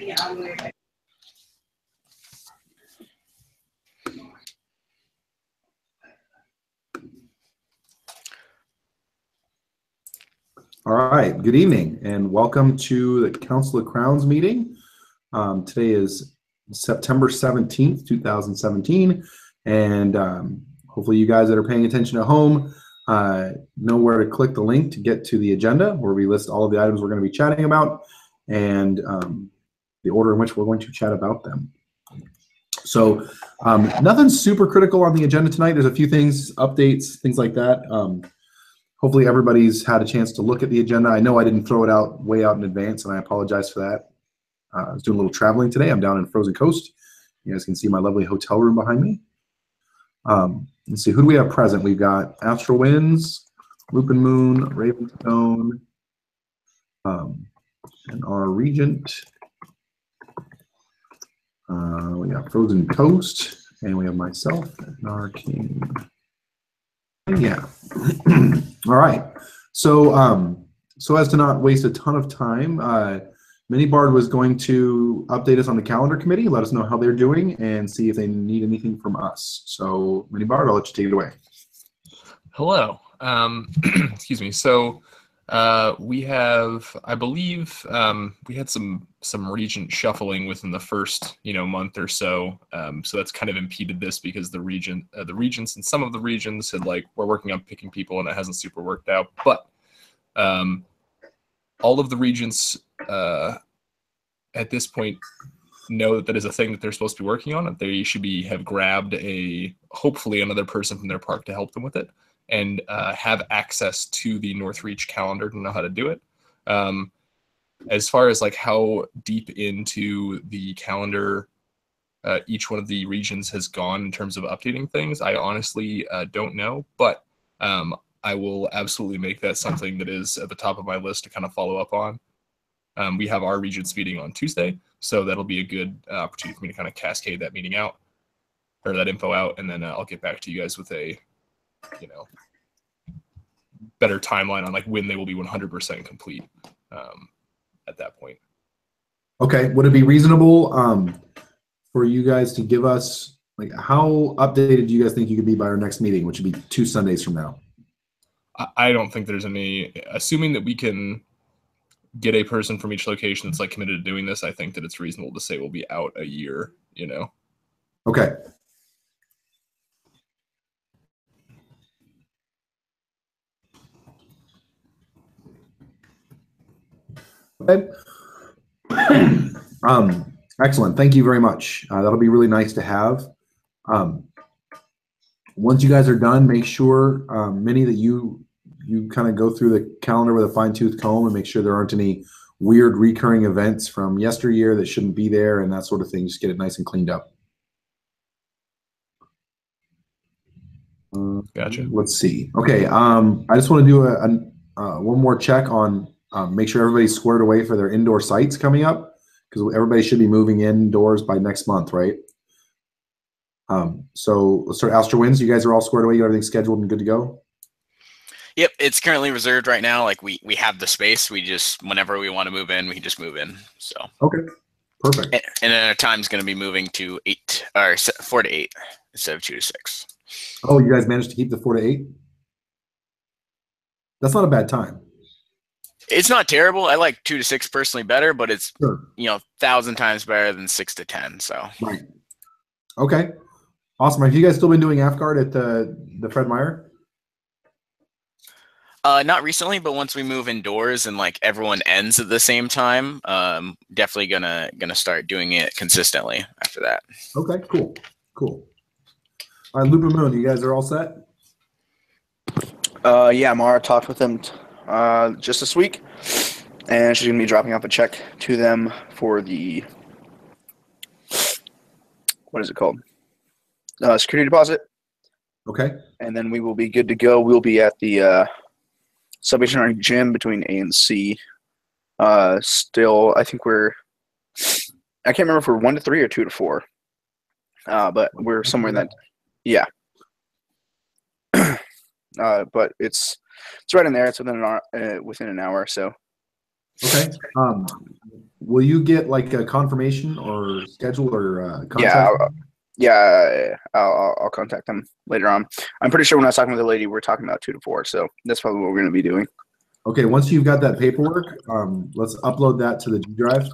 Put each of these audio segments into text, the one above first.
All right, good evening and welcome to the Council of Crowns meeting. Today is September 17th, 2017, and hopefully you guys that are paying attention at home know where to click the link to get to the agenda where we list all of the items we're going to be chatting about and the order in which we're going to chat about them. So nothing super critical on the agenda tonight. There's a few things, updates, things like that. Hopefully everybody's had a chance to look at the agenda. I know I didn't throw it out way out in advance, and I apologize for that. I was doing a little traveling today. I'm down in Frozen Coast. You guys can see my lovely hotel room behind me. Let's see, who do we have present? We've got Astral Winds, Lupin Moon, Ravenstone, and our Regent. We got Frozen Coast, and we have myself and our King. Yeah. All right. So so as to not waste a ton of time, Minibard was going to update us on the calendar committee, let us know how they're doing, and see if they need anything from us. So Minibard, I'll let you take it away. Hello. Excuse me. So we have, I believe, we had some regent shuffling within the first month or so. So that's kind of impeded this because the regents and some of the regions had we're working on picking people and it hasn't super worked out. But all of the regents at this point know that is a thing that they're supposed to be working on. They should have grabbed hopefully another person from their park to help them with it, and have access to the North Reach calendar to know how to do it. As far as how deep into the calendar each one of the regions has gone in terms of updating things, I honestly don't know, but I will absolutely make that something that is at the top of my list to kind of follow up on. We have our regents meeting on Tuesday, so that'll be a good opportunity for me to kind of cascade that meeting out, or that info out, and then I'll get back to you guys with a better timeline on when they will be 100% complete at that point. Okay, would it be reasonable for you guys to give us how updated do you guys think you could be by our next meeting, which would be 2 Sundays from now? I don't think there's any, assuming that we can get a person from each location that's committed to doing this, I think that it's reasonable to say we'll be out a year, Okay. Okay. Excellent. Thank you very much. That'll be really nice to have. Once you guys are done, make sure, Minnie, that you kind of go through the calendar with a fine-tooth comb and make sure there aren't any weird recurring events from yesteryear that shouldn't be there and that sort of thing. Just get it nice and cleaned up. Gotcha. Let's see. Okay. I just want to do one more check on make sure everybody's squared away for their indoor sites coming up, because everybody should be moving indoors by next month, right? So let's start. Astral Winds, you guys are all squared away. You got everything scheduled and good to go? Yep, it's currently reserved right now. We have the space. We just, whenever we want to move in, we can just move in. So okay, perfect. And then our time's going to be moving to 4 to 8 instead of 2 to 6. Oh, you guys managed to keep the 4 to 8? That's not a bad time. It's not terrible. I like 2 to 6 personally better, but it's sure. 1,000 times better than 6 to 10. So right. Okay. Awesome. Have you guys still been doing Afgard at the Fred Meyer? Not recently, but once we move indoors and everyone ends at the same time, definitely gonna start doing it consistently after that. Okay, cool. All right, Lupin Moon, you guys are all set? Yeah, Mara talked with them just this week, and she's gonna be dropping off a check to them for the what is it called? Security deposit. Okay. And then we will be good to go. We'll be at the Salvation Gym between A and C. Still, I think I can't remember if we're 1 to 3 or 2 to 4. But we're somewhere in that, yeah. But it's right in there. It's within an hour. So. Okay. will you get like a confirmation or schedule or Yeah, contact? I'll contact them later on. I'm pretty sure when I was talking with the lady, we're talking about 2 to 4, so that's probably what we're going to be doing. Okay, once you've got that paperwork, let's upload that to the G Drive.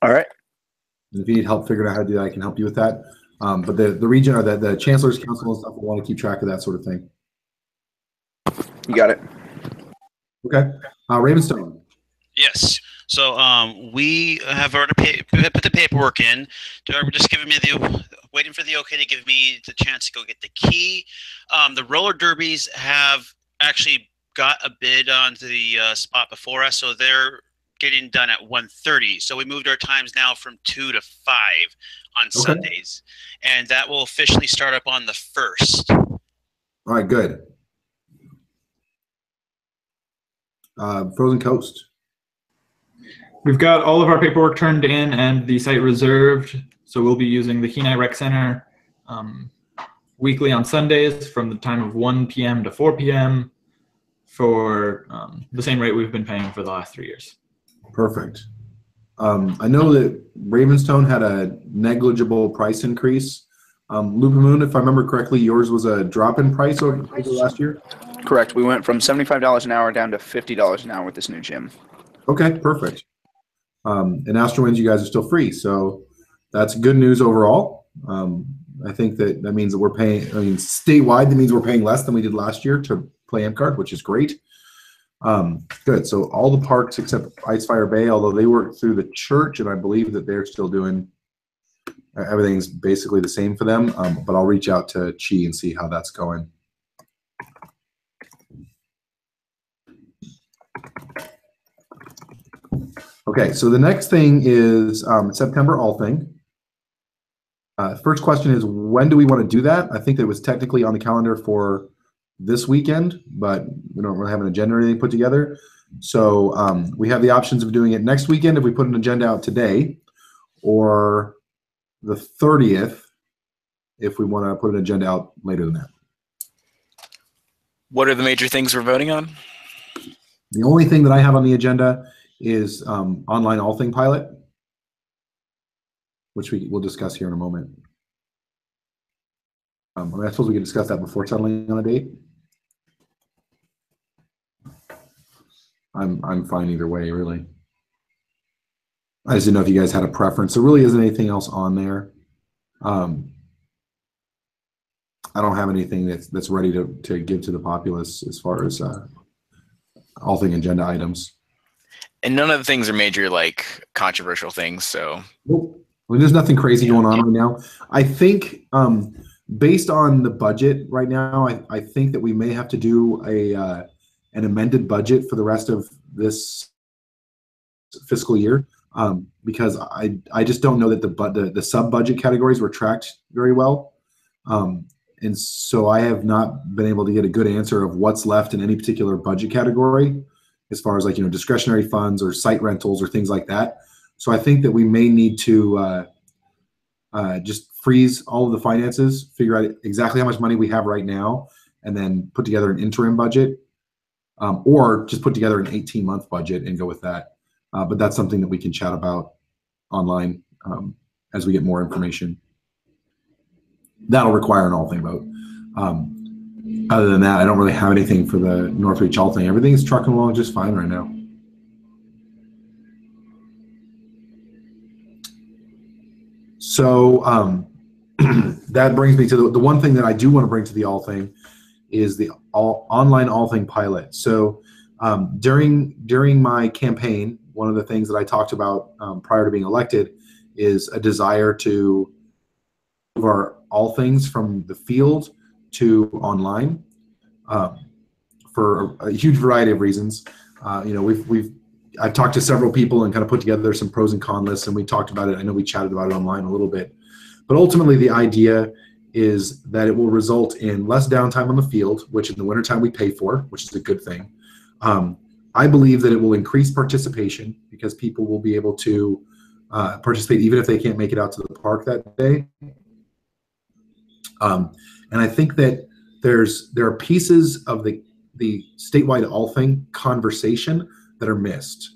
All right. And if you need help figuring out how to do that, I can help you with that. But the region or the Chancellor's Council and stuff will want to keep track of that sort of thing. You got it. Okay. Ravenstone. Yes. So we have already put the paperwork in. We're just giving me waiting for the okay to give me the chance to go get the key. The roller derbies have actually got a bid onto the spot before us, so they're getting done at 1:30. So we moved our times now from 2 to 5 on Sundays, and that will officially start up on the 1st. All right, good. Frozen Coast. We've got all of our paperwork turned in and the site reserved, so we'll be using the Kenai Rec Center weekly on Sundays from the time of 1 p.m. to 4 p.m. for the same rate we've been paying for the last 3 years. Perfect. I know that Ravenstone had a negligible price increase. Lupa Moon, if I remember correctly, yours was a drop in price over the last year? Correct. We went from $75 an hour down to $50 an hour with this new gym. Okay, perfect. And Astrowinds, you guys are still free, so that's good news overall. I think that means that we're paying, I mean, statewide, that means we're paying less than we did last year to play M-Card, which is great. Good. So all the parks except Icefire Bay, although they work through the church, and I believe that they're still doing, everything's basically the same for them, but I'll reach out to Chi and see how that's going. Okay, so the next thing is September All Thing. First question is, when do we want to do that? I think that it was technically on the calendar for this weekend, but we don't really have an agenda or anything put together. So we have the options of doing it next weekend if we put an agenda out today, or the 30th if we want to put an agenda out later than that. What are the major things we're voting on? The only thing that I have on the agenda is online All Thing pilot, which we will discuss here in a moment. I suppose we can discuss that before settling on a date. I'm fine either way, really. I just didn't know if you guys had a preference. There really isn't anything else on there. I don't have anything that's ready to give to the populace as far as All Thing agenda items. And none of the things are major, like controversial things. So nope. Well, there's nothing crazy going on right now. I think based on the budget right now, I think that we may have to do an amended budget for the rest of this fiscal year because I just don't know that the sub budget categories were tracked very well. And so I have not been able to get a good answer of what's left in any particular budget category as far as like, discretionary funds or site rentals or things like that. So I think that we may need to just freeze all of the finances, figure out exactly how much money we have right now, and then put together an interim budget, or just put together an 18-month budget and go with that. But that's something that we can chat about online as we get more information. That'll require an All Thing vote. Other than that, I don't really have anything for the Northreach All Thing. Everything's trucking along just fine right now. So that brings me to the one thing that I do want to bring to the All Thing is the online All Thing pilot. So during my campaign, one of the things that I talked about prior to being elected is a desire to move our All Things from the field to online for a huge variety of reasons. I've talked to several people and kind of put together some pros and cons lists, and we talked about it. I know we chatted about it online a little bit, but ultimately the idea is that it will result in less downtime on the field, which in the wintertime we pay for, which is a good thing. I believe that it will increase participation because people will be able to participate even if they can't make it out to the park that day. And I think that there are pieces of the the statewide all thing conversation that are missed.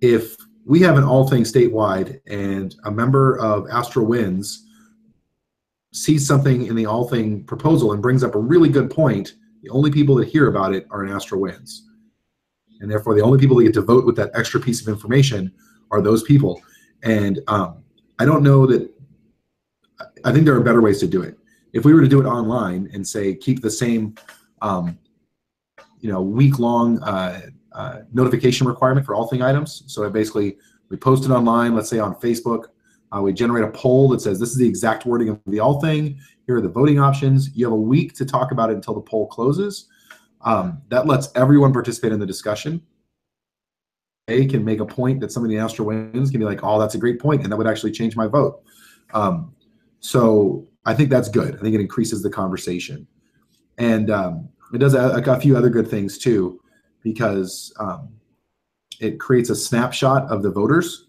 If we have an all thing statewide and a member of Astro Winds sees something in the all thing proposal and brings up a really good point, the only people that hear about it are in Astro Winds. And therefore, the only people that get to vote with that extra piece of information are those people. And I don't know that, I think there are better ways to do it. If we were to do it online and say, keep the same, week-long notification requirement for all thing items. So basically, we post it online, let's say on Facebook, we generate a poll that says, this is the exact wording of the all thing. Here are the voting options. You have a week to talk about it until the poll closes. That lets everyone participate in the discussion. They can make a point that somebody in Astro Winds can be like, oh, that's a great point, and that would actually change my vote. So I think that's good. I think it increases the conversation. And it does a few other good things too, because it creates a snapshot of the voters,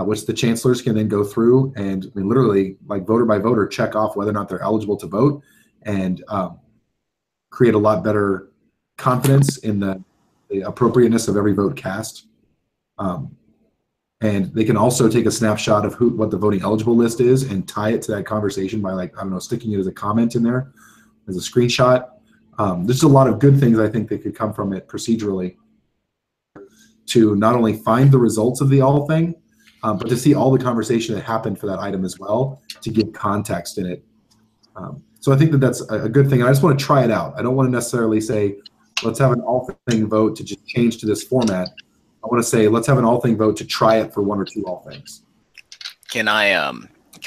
which the chancellors can then go through and literally, like voter by voter, check off whether or not they're eligible to vote, and create a lot better confidence in the appropriateness of every vote cast. And they can also take a snapshot of what the voting eligible list is and tie it to that conversation by, like, I don't know, sticking it as a comment in there, as a screenshot. There's a lot of good things I think that could come from it procedurally, to not only find the results of the all thing, but to see all the conversation that happened for that item as well, to give context in it. So I think that that's a good thing. And I just want to try it out. I don't want to necessarily say, let's have an all thing vote to just change to this format. I want to say, let's have an all thing vote to try it for one or two all things. Can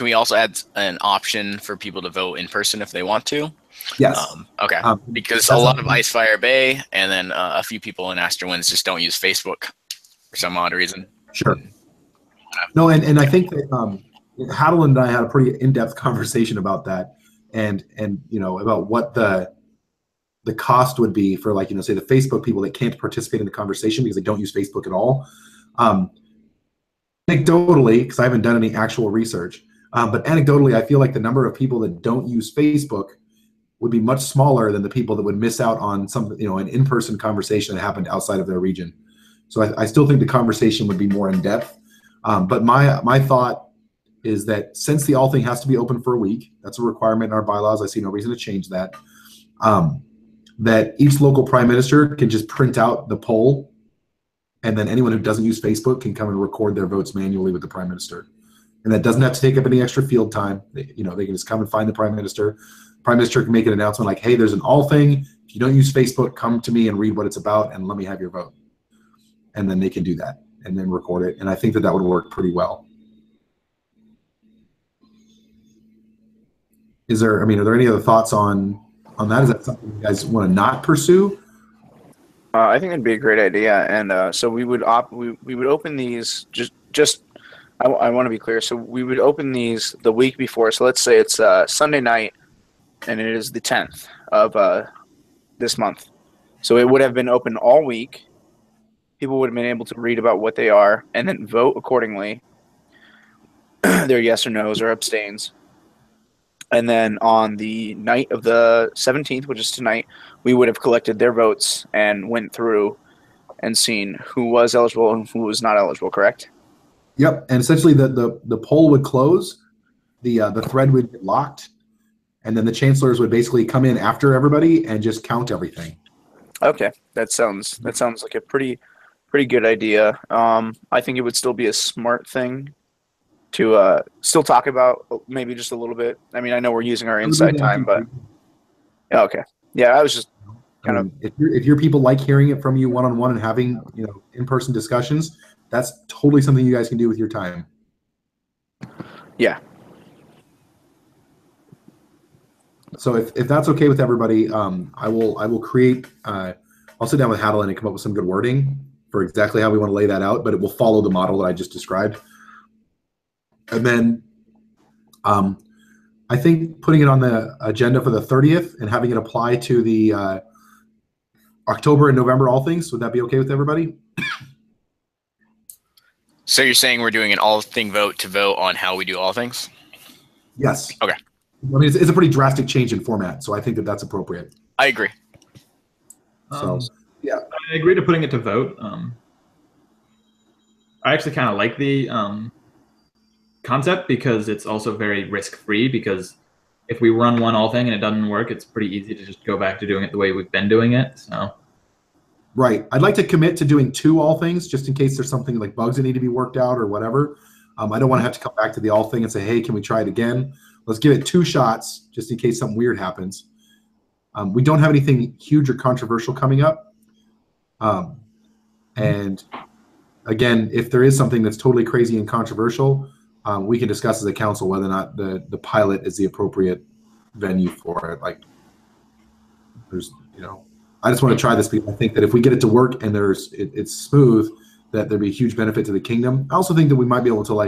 we also add an option for people to vote in person if they want to? Yes. Okay. Because a lot of Icefire Bay and then a few people in Astro Winds just don't use Facebook for some odd reason. Sure. No, and I think that Haddle and I had a pretty in-depth conversation about that, and about what the cost would be for, like, say the Facebook people that can't participate in the conversation because they don't use Facebook at all. Anecdotally, because I haven't done any actual research, but anecdotally, I feel like the number of people that don't use Facebook would be much smaller than the people that would miss out on an in-person conversation that happened outside of their region. So I still think the conversation would be more in depth. But my thought is that since the all thing has to be open for a week, that's a requirement in our bylaws. I see no reason to change that. That each local prime minister can just print out the poll, and then anyone who doesn't use Facebook can come and record their votes manually with the prime minister. And that doesn't have to take up any extra field time. They can just come and find the prime minister. Prime minister can make an announcement like, hey, there's an all thing. If you don't use Facebook, come to me and read what it's about and let me have your vote. And then they can do that and then record it. And I think that would work pretty well. Are there any other thoughts on that? Is that something you guys want to not pursue? I think that'd be a great idea, and so we would open these just. I want to be clear. So we would open these the week before. So let's say it's Sunday night, and it is the 10th of this month. So it would have been open all week. People would have been able to read about what they are and then vote accordingly. Their yes or no's or abstains. And then on the night of the 17th, which is tonight, we would have collected their votes and went through and seen who was eligible and who was not eligible, correct? Yep. And essentially the poll would close, the thread would get locked, and then the chancellors would basically come in after everybody and just count everything. Okay. That sounds like a pretty good idea. I think it would still be a smart thing to still talk about, maybe just a little bit. I mean, I know we're using our inside time, but yeah, okay. Yeah, I was just kind of. If your people like hearing it from you one-on-one and having in-person discussions, that's totally something you guys can do with your time. Yeah. So if that's okay with everybody, I will create. I'll sit down with Haddle and come up with some good wording for exactly how we want to lay that out, but it will follow the model that I just described. And then I think putting it on the agenda for the 30th and having it apply to the October and November all things, would that be okay with everybody? So you're saying we're doing an all thing vote to vote on how we do all things? Yes. Okay. I mean, it's a pretty drastic change in format, so I think that that's appropriate. I agree. So, yeah. I agree to putting it to vote. I actually kind of like the concept because it's also very risk-free, because if we run one all thing and it doesn't work, it's pretty easy to just go back to doing it the way we've been doing it. So. Right. I'd like to commit to doing 2 all things just in case there's something like bugs that need to be worked out or whatever. I don't want to have to come back to the all thing and say, hey, can we try it again? Let's give it 2 shots just in case something weird happens. We don't have anything huge or controversial coming up. And again, if there is something that's totally crazy and controversial, we can discuss as a council whether or not the pilot is the appropriate venue for it. Like, there's, I just want to try this because I think that if we get it to work and it's smooth, that there'd be a huge benefit to the kingdom. I also think that we might be able to do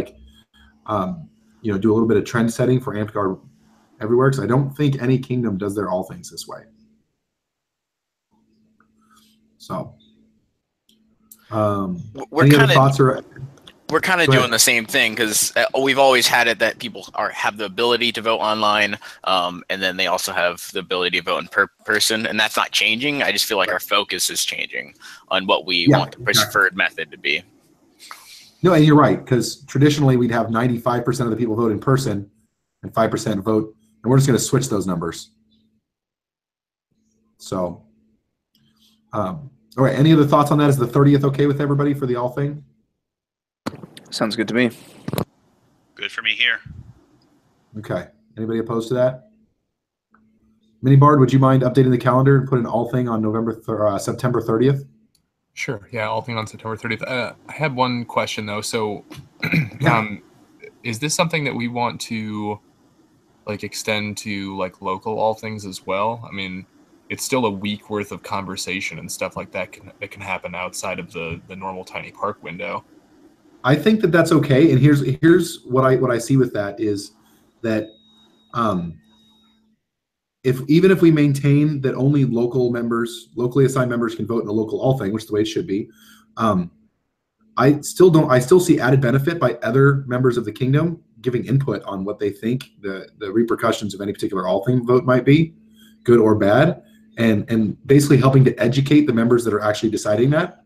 a little bit of trend setting for Amped Guard everywhere, because I don't think any kingdom does their all things this way. So, any other thoughts or? We're kind of doing the same thing, because we've always had it that people have the ability to vote online, and then they also have the ability to vote in person, and that's not changing. I just feel like our focus is changing on what we want the preferred method to be. No, and you're right, because traditionally we'd have 95% of the people vote in person and 5% vote, and we're just going to switch those numbers. So, all right, any other thoughts on that? Is the 30th okay with everybody for the all thing? Sounds good to me. Good for me here. Okay. Anybody opposed to that? Mini Bard, would you mind updating the calendar and put an all thing on September 30th? Sure. Yeah, all thing on September 30th. I had one question though. So, is this something that we want to extend to local all things as well? I mean, it's still a week worth of conversation and stuff like that that can happen outside of the normal tiny park window. I think that that's okay, and here's what I see with that is that even if we maintain that only locally assigned members can vote in a local all thing, which is the way it should be, I still see added benefit by other members of the kingdom giving input on what they think the repercussions of any particular all thing vote might be, good or bad, and basically helping to educate the members that are actually deciding that.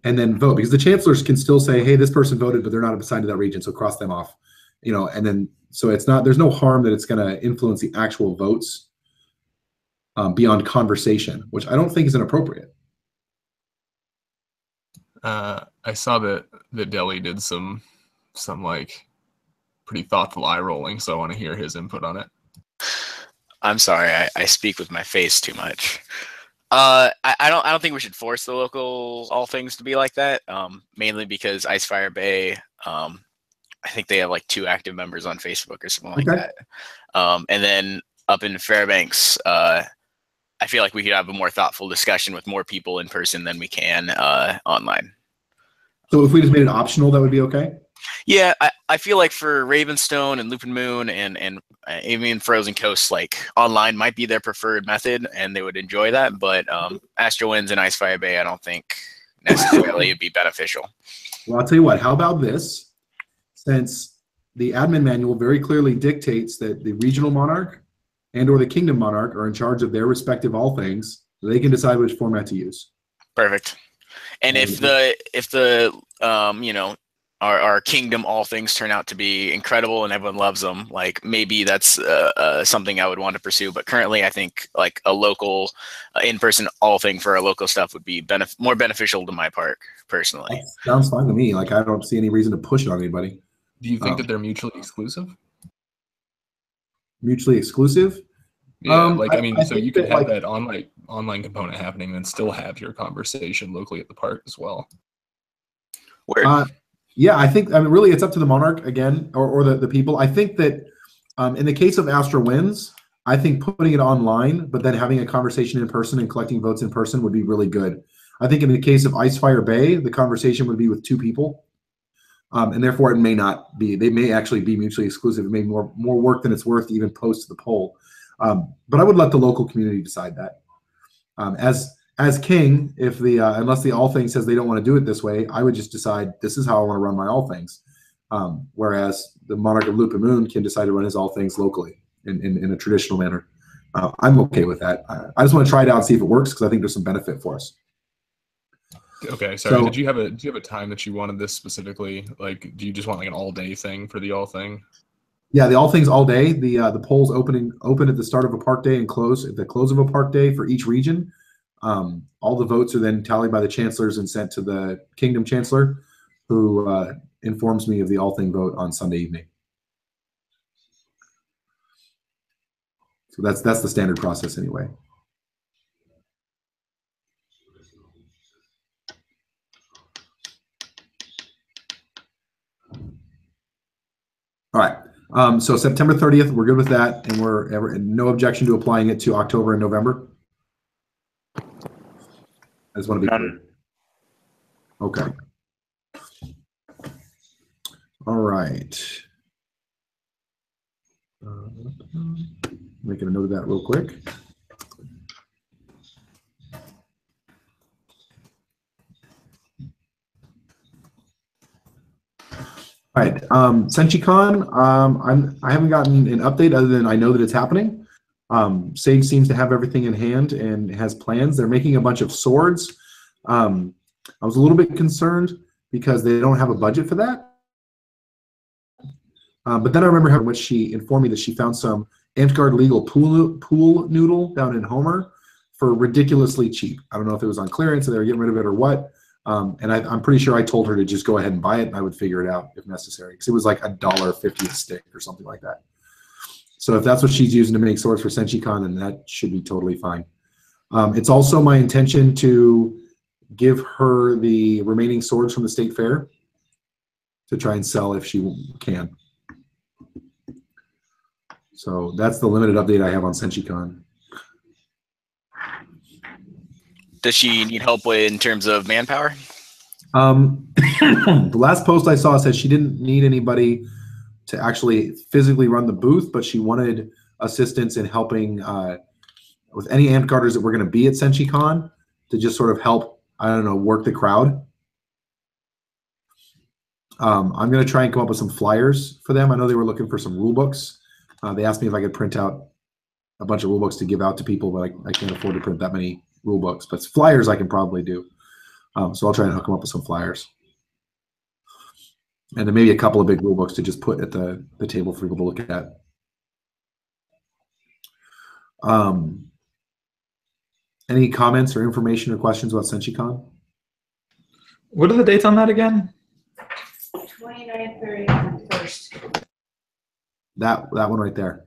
And then vote, because the chancellors can still say, hey, this person voted, but they're not assigned to that region, so cross them off, and then, so there's no harm that it's going to influence the actual votes beyond conversation, which I don't think is inappropriate. I saw that Deli did some pretty thoughtful eye rolling, so I want to hear his input on it. I'm sorry, I speak with my face too much. I don't think we should force the local all things to be like that. Mainly because Icefire Bay, I think they have 2 active members on Facebook or something like that. And then up in Fairbanks, I feel like we could have a more thoughtful discussion with more people in person than we can online. So if we just made it optional, that would be okay? Yeah, I feel like for Ravenstone and Lupin Moon and even Frozen Coast, online might be their preferred method, and they would enjoy that. But Astro Winds and Icefire Bay, I don't think necessarily it'd be beneficial. Well, I'll tell you what. How about this? Since the admin manual very clearly dictates that the regional monarch and/or the kingdom monarch are in charge of their respective all things, they can decide which format to use. Perfect. And if the our kingdom all things turn out to be incredible and everyone loves them, maybe that's something I would want to pursue. But currently I think a local in-person all thing for our local stuff would be more beneficial to my park personally. That sounds fine to me. I don't see any reason to push it on anybody. Do you think that they're mutually exclusive? Mutually exclusive? Yeah, so you could have that online component happening and still have your conversation locally at the park as well. Yeah, I think really it's up to the monarch again, or the people. I think that in the case of Astro Winds, I think putting it online, but then having a conversation in person and collecting votes in person would be really good. I think in the case of Icefire Bay, the conversation would be with 2 people, and therefore it may not be. They may actually be mutually exclusive. It may be more work than it's worth to even post to the poll. But I would let the local community decide that. As king, if unless the all thing says they don't want to do it this way, I would just decide this is how I want to run my all things. Whereas the monarch of Lupin Moon can decide to run his all things locally in a traditional manner. I'm okay with that. I just want to try it out and see if it works because I think there's some benefit for us. Okay, sorry. So- did you have a time that you wanted this specifically? Like, do you just want like an all day thing for the all thing? Yeah, the all things all day. The polls open at the start of a park day and close at the close of a park day for each region. All the votes are then tallied by the chancellors and sent to the Kingdom Chancellor, who informs me of the all thing vote on Sunday evening. So that's the standard process anyway. All right. So September 30th, we're good with that, and we're no objection to applying it to October and November. I just want to be clear. Okay. All right. Making a note of that real quick. All right, SenchiCon, I haven't gotten an update other than I know that it's happening. Sage seems to have everything in hand and has plans. They're making a bunch of swords. I was a little bit concerned because they don't have a budget for that. But then I remember how much she informed me that she found some Antguard legal pool noodle down in Homer for ridiculously cheap. I don't know if it was on clearance, so they were getting rid of it or what. And I'm pretty sure I told her to just go ahead and buy it, and I would figure it out if necessary, because it was like $1.50 a stick or something like that. So if that's what she's using to make swords for SenchiCon, then that should be totally fine. It's also my intention to give her the remaining swords from the state fair to try and sell if she can. So that's the limited update I have on SenchiCon. Does she need help with in terms of manpower? The last post I saw said she didn't need anybody to actually physically run the booth, but she wanted assistance in helping with any amp guarders that were going to be at SenchiCon to just sort of help, I don't know, work the crowd. I'm going to try and come up with some flyers for them. I know they were looking for some rule books. They asked me if I could print out a bunch of rule books to give out to people, but I can't afford to print that many rule books. But flyers I can probably do. So I'll try and hook them up with some flyers. And then maybe a couple of big rule books to just put at the table for people to look at. Any comments or information or questions about SenchiCon? What are the dates on that again? 29th, 30th, 1st. That one right there.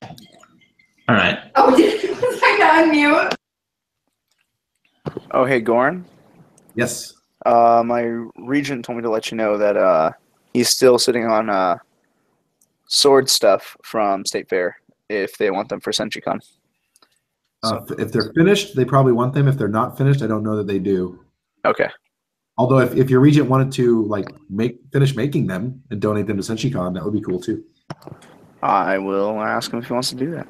All right. Oh, was I on mute? Oh, hey, Goran. Yes. My regent told me to let you know that he's still sitting on sword stuff from State Fair if they want them for SenchiCon. If they're finished, they probably want them. If they're not finished, I don't know that they do. Okay. Although if your regent wanted to like finish making them and donate them to SenchiCon, that would be cool too. I will ask him if he wants to do that.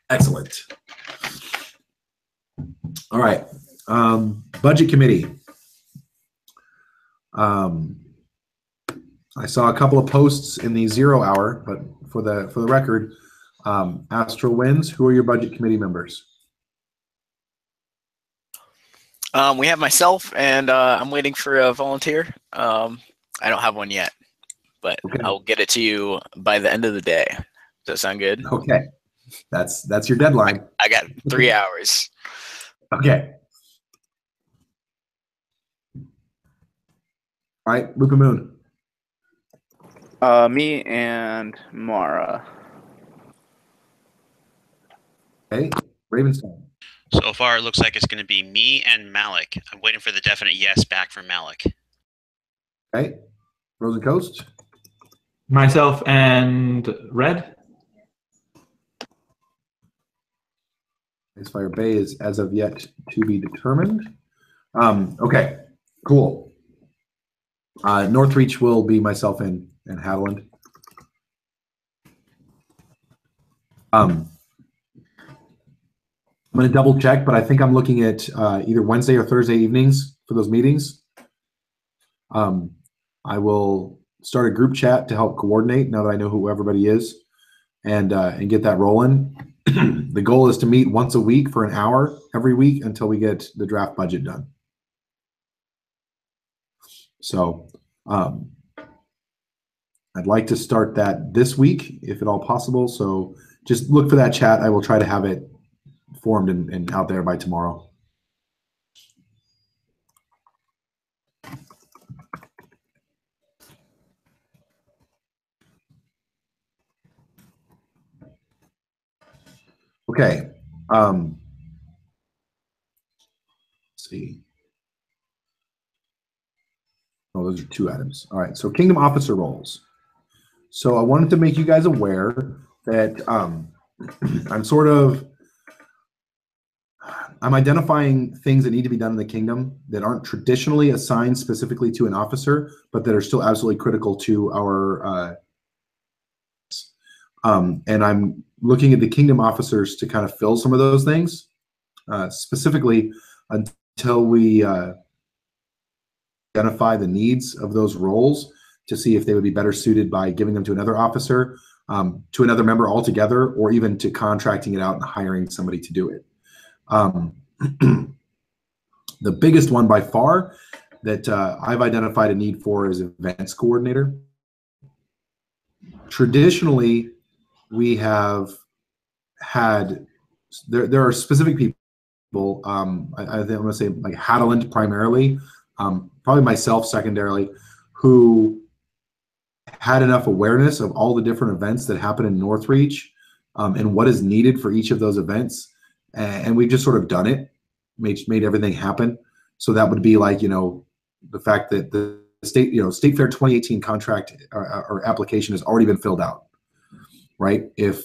Excellent. All right. Budget committee. I saw a couple of posts in the 0 hour, but for the record, Astro wins. Who are your budget committee members? We have myself, and I'm waiting for a volunteer. I don't have one yet, but Okay. I'll get it to you by the end of the day. Does that sound good? Okay. That's your deadline. I got 3 hours. Okay. All right, Luca Moon. Me and Mara. Okay, Ravenstone. So far, it looks like it's going to be me and Malik. I'm waiting for the definite yes back from Malik. Okay, Frozen Coast. Myself and Red. Icefire Bay is as of yet to be determined. Okay, cool. Northreach will be myself and Hadeland. I'm going to double check, but I think I'm looking at either Wednesday or Thursday evenings for those meetings. I will start a group chat to help coordinate now that I know who everybody is. and get that rolling. The goal is to meet once a week for an hour every week until we get the draft budget done. So I'd like to start that this week, if at all possible. So just look for that chat. I will try to have it formed and out there by tomorrow. Okay. Let's see. Oh, those are 2 items. All right. So Kingdom Officer roles. So I wanted to make you guys aware that I'm identifying things that need to be done in the kingdom that aren't traditionally assigned specifically to an officer, but that are still absolutely critical to our and I'm looking at the kingdom officers to kind of fill some of those things, specifically until we identify the needs of those roles to see if they would be better suited by giving them to another officer, to another member altogether, or even to contracting it out and hiring somebody to do it. The biggest one by far that I've identified a need for is events coordinator. Traditionally, we have had, there are specific people, I think I'm going to say like Hadeland primarily, probably myself secondarily, who had enough awareness of all the different events that happen in Northreach and what is needed for each of those events. And we've just sort of done it, made everything happen. So that would be like, the fact that the State Fair 2018 contract or application has already been filled out, right? If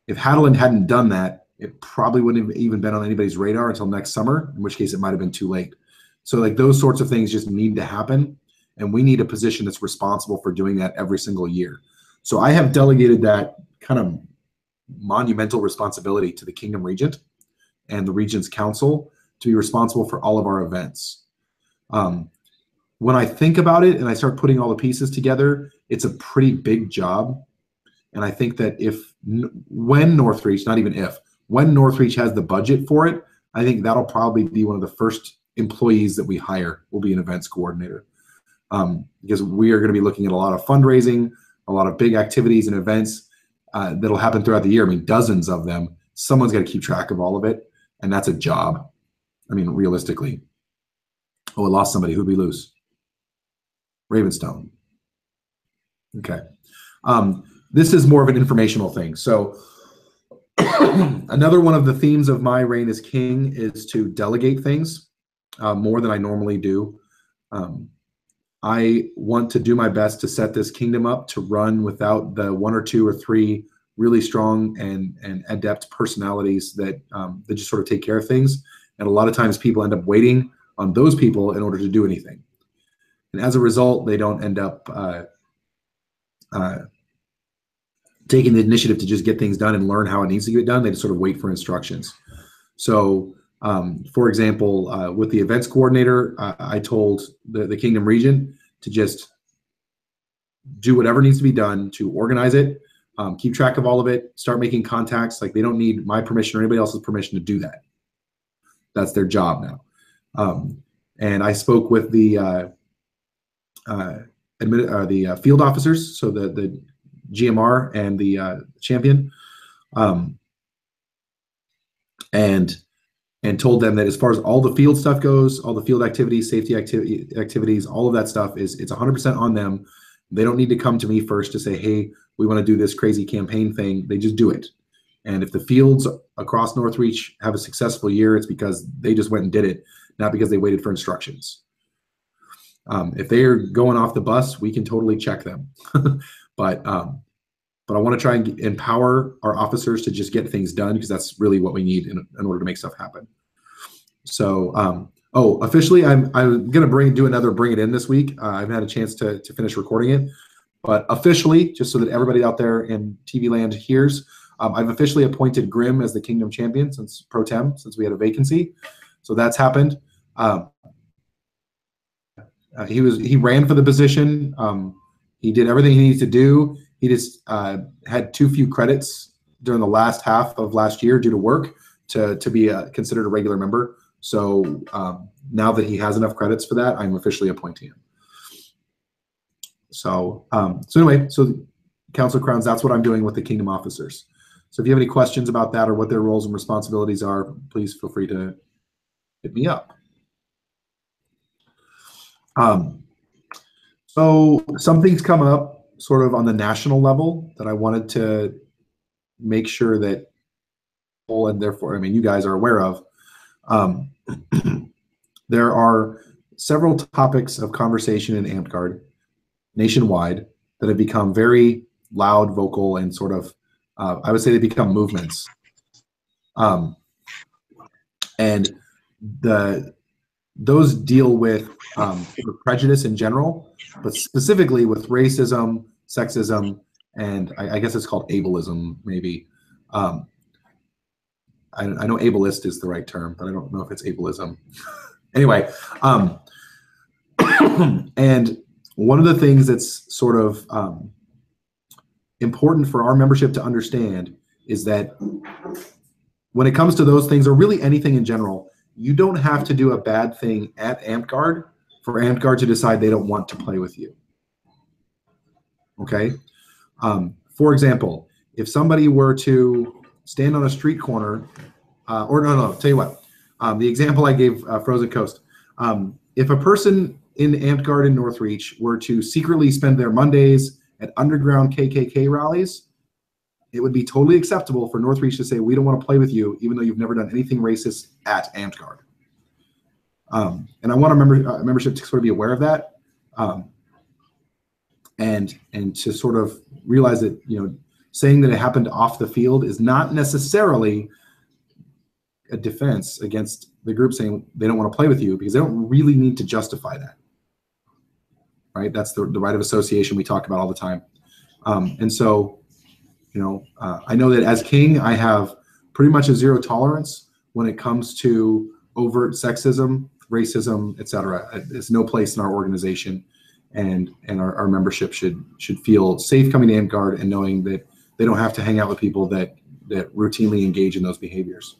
Hadeland hadn't done that, it probably wouldn't have even been on anybody's radar until next summer, in which case it might have been too late. So like those sorts of things just need to happen. And we need a position that's responsible for doing that every single year. So I have delegated that kind of monumental responsibility to the Kingdom Regent and the Regent's Council to be responsible for all of our events. When I think about it and I start putting all the pieces together, it's a pretty big job. And I think that when Northreach has the budget for it, I think that'll probably be one of the first employees that we hire will be an events coordinator. Because we are going to be looking at a lot of fundraising, a lot of big activities and events that'll happen throughout the year. I mean, dozens of them. Someone's got to keep track of all of it, and that's a job. I mean, realistically. Oh, I lost somebody. Who'd we lose? Ravenstone. Okay. This is more of an informational thing. So another one of the themes of my reign as king is to delegate things more than I normally do. I want to do my best to set this kingdom up to run without the 1 or 2 or 3 really strong and adept personalities that just sort of take care of things. And a lot of times people end up waiting on those people in order to do anything. And as a result, they don't end up taking the initiative to just get things done and learn how it needs to get done. They just sort of wait for instructions. So, for example, with the events coordinator, I told the Kingdom Regent to just do whatever needs to be done to organize it, keep track of all of it, start making contacts. Like they don't need my permission or anybody else's permission to do that. That's their job now. And I spoke with the field officers, so the GMR and the champion, and told them that as far as all the field stuff goes, all the field activities, safety activities, all of that stuff it's 100% on them. They don't need to come to me first to say, hey, we want to do this crazy campaign thing. They just do it. And if the fields across Northreach have a successful year, it's because they just went and did it, not because they waited for instructions. If they are going off the bus, we can totally check them. But I want to try and empower our officers to just get things done, because that's really what we need in order to make stuff happen. So, officially, I'm going to do another Bring It In this week. I haven't had a chance to finish recording it. But officially, just so that everybody out there in TV land hears, I've officially appointed Grimm as the Kingdom Champion since Pro Tem, since we had a vacancy. So that's happened. He ran for the position. He did everything he needs to do. He just had too few credits during the last half of last year due to work to be considered a regular member. So now that he has enough credits for that, I'm officially appointing him. So anyway, so Council of Crowns, that's what I'm doing with the Kingdom officers. So if you have any questions about that or what their roles and responsibilities are, please feel free to hit me up. So something's come up sort of on the national level that I wanted to make sure that people, and therefore, I mean, you guys are aware of. There are several topics of conversation in AmpGuard nationwide that have become very loud, vocal, and sort of, I would say they become movements. And those deal with prejudice in general, but specifically with racism, sexism, and I guess it's called ableism, maybe. I know ableist is the right term, but I don't know if it's ableism. Anyway, and one of the things that's sort of important for our membership to understand is that when it comes to those things, or really anything in general, you don't have to do a bad thing at AmpGuard for AmpGuard to decide they don't want to play with you. Okay? For example, if somebody were to stand on a street corner, or no, tell you what, the example I gave Frozen Coast, if a person in AmpGuard in Northreach were to secretly spend their Mondays at underground KKK rallies, it would be totally acceptable for Northreach to say, we don't want to play with you, even though you've never done anything racist at AmpGuard. And I want our membership to sort of be aware of that, and to sort of realize that, you know, saying that it happened off the field is not necessarily a defense against the group saying they don't want to play with you, because they don't really need to justify that. Right? That's the right of association we talk about all the time. And so, you know, I know that as king, I have pretty much a zero tolerance when it comes to overt sexism, racism, etc. There's no place in our organization, and our membership should feel safe coming to AmpGuard and knowing that they don't have to hang out with people that routinely engage in those behaviors.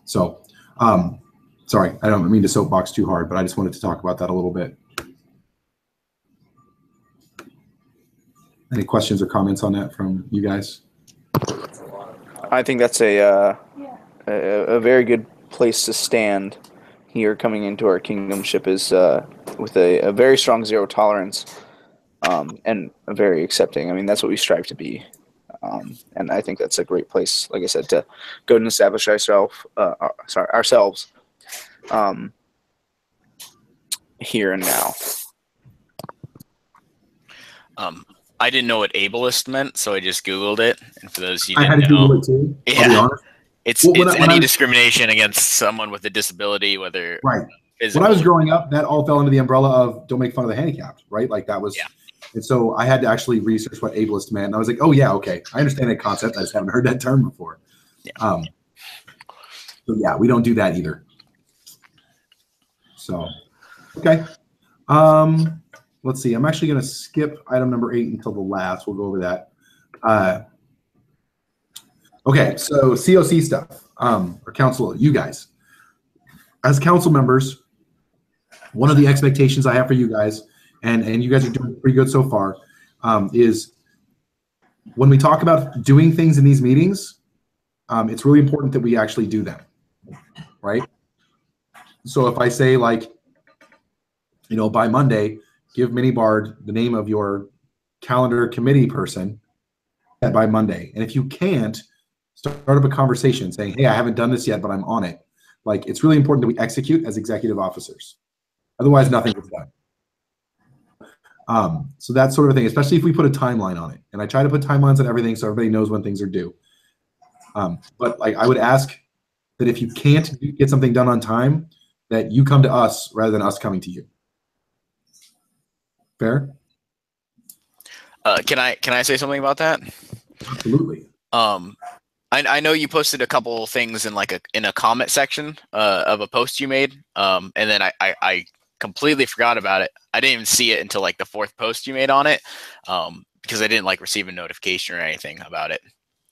So, sorry, I don't mean to soapbox too hard, but I just wanted to talk about that a little bit. Any questions or comments on that from you guys? I think that's a very good place to stand here coming into our kingdomship, is with a very strong zero tolerance, and a very accepting. I mean, that's what we strive to be. And I think that's a great place, like I said, to go and establish ourselves here and now. I didn't know what ableist meant, so I just Googled it. And for those you I had didn't to know, Google it too. yeah, I'll be honest. it's any discrimination against someone with a disability, whether right. physical. When I was growing up, that all fell under the umbrella of don't make fun of the handicapped, right? Like that was, yeah. And so I had to actually research what ableist meant, and I was like, oh yeah, okay, I understand that concept. I just haven't heard that term before. Yeah. So yeah, we don't do that either. So, okay. Let's see. I'm actually going to skip item number 8 until the last. We'll go over that. Okay, so COC stuff, or council, you guys. As council members, one of the expectations I have for you guys, and you guys are doing pretty good so far, is when we talk about doing things in these meetings, it's really important that we actually do them, right? So if I say, like, you know, by Monday, give Minibard the name of your calendar committee person by Monday. And if you can't, start up a conversation saying, hey, I haven't done this yet, but I'm on it. Like, it's really important that we execute as executive officers. Otherwise, nothing gets done. So that sort of thing, especially if we put a timeline on it. And I try to put timelines on everything so everybody knows when things are due. But like, I would ask that if you can't get something done on time, that you come to us rather than us coming to you. Fair? Can I say something about that? Absolutely. I know you posted a couple things in a comment section of a post you made, and then I completely forgot about it. I didn't even see it until like the 4th post you made on it, because I didn't like receive a notification or anything about it.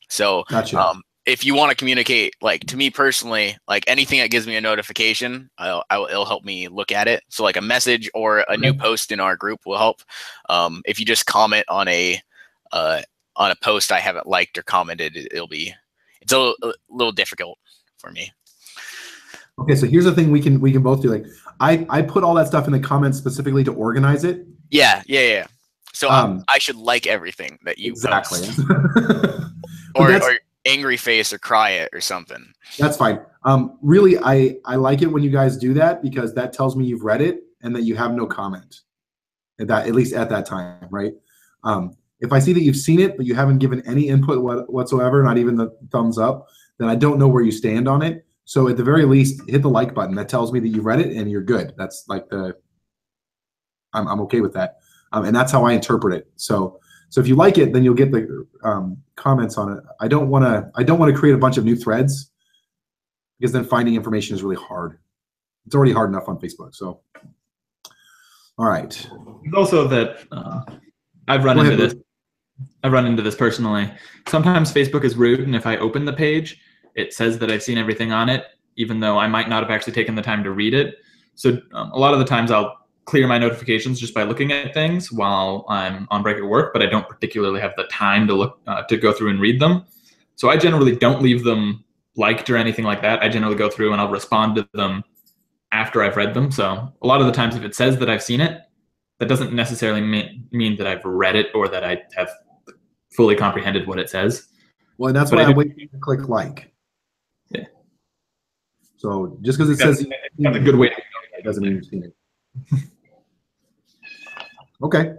So Gotcha. if you want to communicate, like to me personally, like anything that gives me a notification, it'll help me look at it. So like a message or a new post in our group will help. If you just comment on a post I haven't liked or commented, it's a little difficult for me. Okay, so here's the thing we can both do. Like I put all that stuff in the comments specifically to organize it. Yeah. So I should like everything that you exactly. post. or angry face or cry it or something. That's fine. Really, I like it when you guys do that because that tells me you've read it and that you have no comment. At least at that time, right? If I see that you've seen it but you haven't given any input whatsoever, not even the thumbs up, then I don't know where you stand on it. So at the very least, hit the like button. That tells me that you read it and you're good. That's like I'm okay with that. And that's how I interpret it. So if you like it, then you'll get the comments on it. I don't want to create a bunch of new threads because then finding information is really hard. It's already hard enough on Facebook. So, all right. It's also that I've run into this. I've run into this personally. Sometimes Facebook is rude, and if I open the page, it says that I've seen everything on it, even though I might not have actually taken the time to read it. So a lot of the times I'll clear my notifications just by looking at things while I'm on break at work, but I don't particularly have the time to look to go through and read them. So I generally don't leave them liked or anything like that. I generally go through and I'll respond to them after I've read them. So a lot of the times if it says that I've seen it, that doesn't necessarily mean that I've read it or that I have fully comprehended what it says. Well, and that's why I'm waiting to click like. Yeah. So just because it says that's a good way to go. It doesn't mean you've seen it. Okay.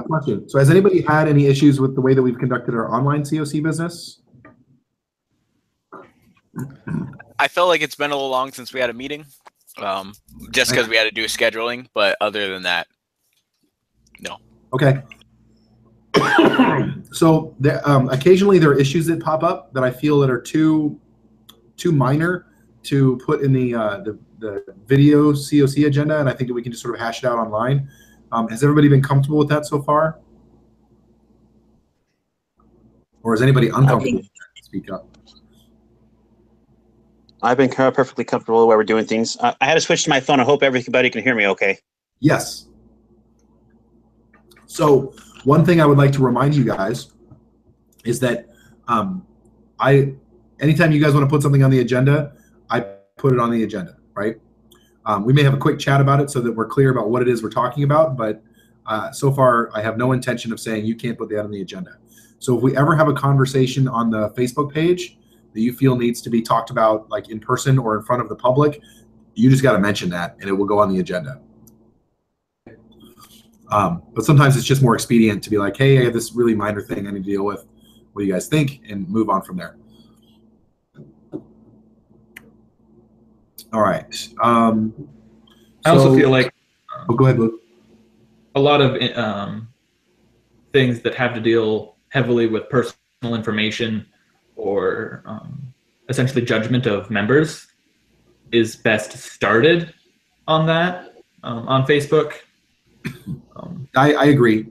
Question. So has anybody had any issues with the way that we've conducted our online COC business? I felt like it's been a little long since we had a meeting, just because we had to do scheduling. But other than that, no. Okay. So there, occasionally there are issues that pop up that I feel that are too minor to put in the video COC agenda, and I think that we can just sort of hash it out online. Has everybody been comfortable with that so far? Or is anybody uncomfortable? Speak up. I've been perfectly comfortable where we're doing things. I had to switch to my phone. I hope everybody can hear me okay. Yes. So one thing I would like to remind you guys is that anytime you guys want to put something on the agenda, I put it on the agenda, right? We may have a quick chat about it so that we're clear about what it is we're talking about, but so far I have no intention of saying you can't put that on the agenda. So if we ever have a conversation on the Facebook page that you feel needs to be talked about like in person or in front of the public, you just got to mention that and it will go on the agenda. But sometimes it's just more expedient to be like, hey, I have this really minor thing I need to deal with. What do you guys think? And move on from there. All right. I also feel like go ahead, Luke. A lot of things that have to deal heavily with personal information or essentially judgment of members is best started on that on Facebook. I agree.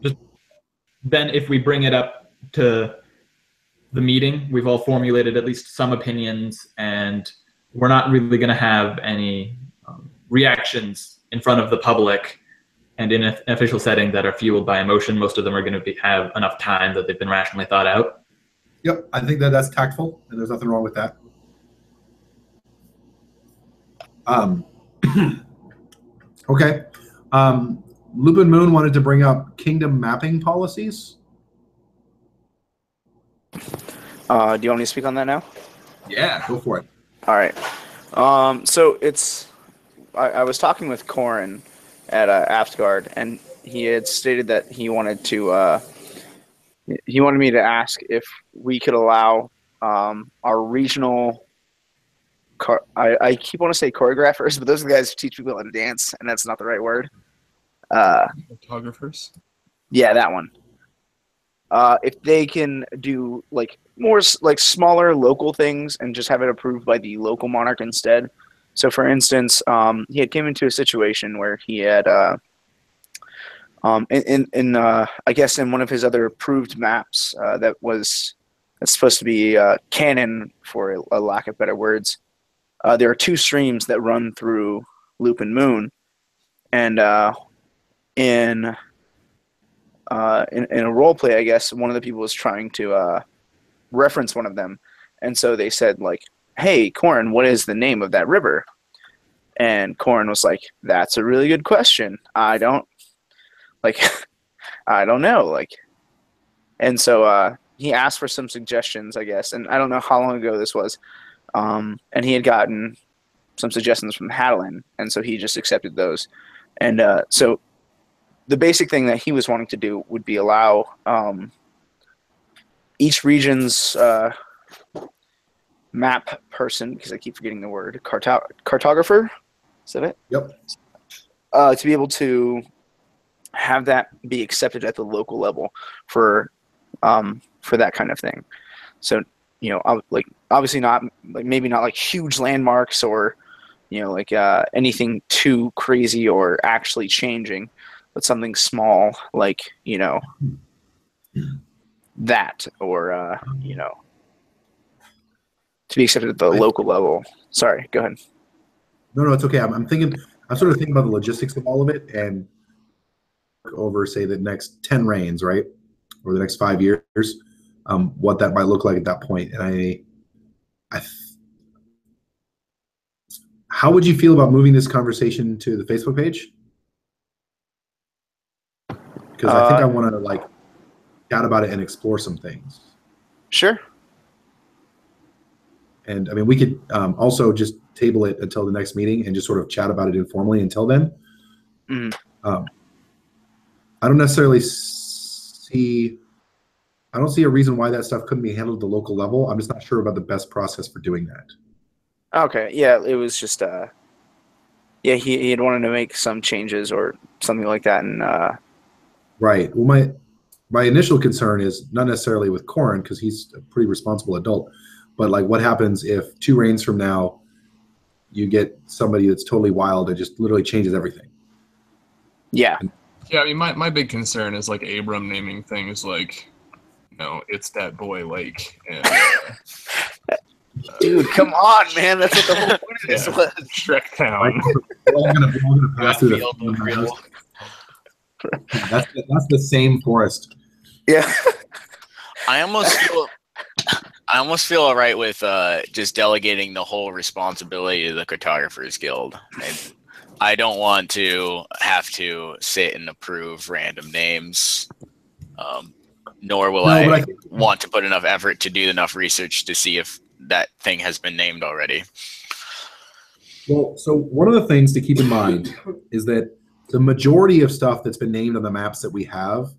Then if we bring it up to the meeting, we've all formulated at least some opinions, and we're not really going to have any reactions in front of the public and in an official setting that are fueled by emotion. Most of them are going to have enough time that they've been rationally thought out. Yep, I think that that's tactful, and there's nothing wrong with that. Okay. Lupin Moon wanted to bring up kingdom mapping policies. Do you want me to speak on that now? Yeah, go for it. All right. So I was talking with Corin at Aptguard, and he had stated that he wanted me to ask if we could allow our regional. I keep wanting to say choreographers, but those are the guys who teach people how to dance, and that's not the right word. Photographers. Yeah, that one. if they can do like more like smaller local things and just have it approved by the local monarch instead. So, for instance, he had came into a situation where he had, I guess, in one of his other approved maps that's supposed to be canon, for a lack of better words. There are two streams that run through Loop and Moon, and in a role play, I guess one of the people was trying to reference one of them, and so they said like, "Hey, Corin, what is the name of that river?" And Corin was like, "That's a really good question. I don't like, I don't know." Like, and so he asked for some suggestions, I guess, and I don't know how long ago this was, and he had gotten some suggestions from Hadelin, and so he just accepted those, and so the basic thing that he was wanting to do would be allow each region's map person, because I keep forgetting the word, cartographer, is that it? Yep. To be able to have that be accepted at the local level for that kind of thing. So, you know, like obviously not like maybe not like huge landmarks or, you know, like anything too crazy or actually changing, but something small like, you know, that, or you know, to be accepted at the local level. Sorry, go ahead. No, it's okay. I'm sort of thinking about the logistics of all of it and over, say, the next 10 reigns, right? Or the next 5 years, what that might look like at that point. And how would you feel about moving this conversation to the Facebook page? Because I think I want to like chat about it and explore some things. Sure. And I mean, we could also just table it until the next meeting and just sort of chat about it informally until then. Mm-hmm. I don't necessarily see a reason why that stuff couldn't be handled at the local level. I'm just not sure about the best process for doing that. Okay. Yeah, it was just yeah, he had wanted to make some changes or something like that, and right. Well, my initial concern is not necessarily with Corin, because he's a pretty responsible adult, but like what happens if 2 reigns from now you get somebody that's totally wild and just literally changes everything? Yeah. Yeah, I mean, my big concern is like Abram naming things like, you know, it's that boy lake. And, dude, come on, man. That's what the whole point of this was. Shrek Town. We're all gonna pass through the that's the same forest. Yeah. I almost feel all right with just delegating the whole responsibility to the Cartographers Guild. And I don't want to have to sit and approve random names, nor will I want to put enough effort to do enough research to see if that thing has been named already. Well, so one of the things to keep in mind is that the majority of stuff that's been named on the maps that we have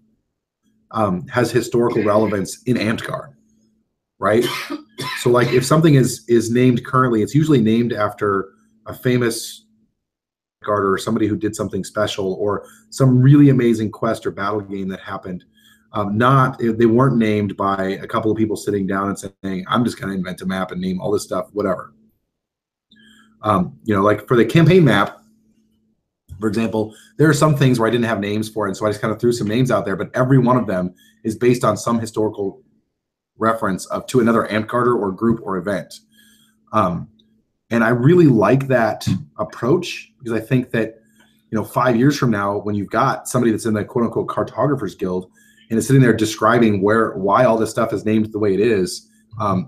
has historical relevance in Amtgard, right? So like if something is named currently, it's usually named after a famous Amtgard or somebody who did something special or some really amazing quest or battle game that happened. They weren't named by a couple of people sitting down and saying, I'm just going to invent a map and name all this stuff, whatever. You know, like for the campaign map, for example, there are some things where I didn't have names for it, and so I just kind of threw some names out there, but every one of them is based on some historical reference to another Amtgarder or group or event. And I really like that approach, because I think that, you know, 5 years from now, when you've got somebody that's in the quote unquote Cartographers Guild and is sitting there describing why all this stuff is named the way it is,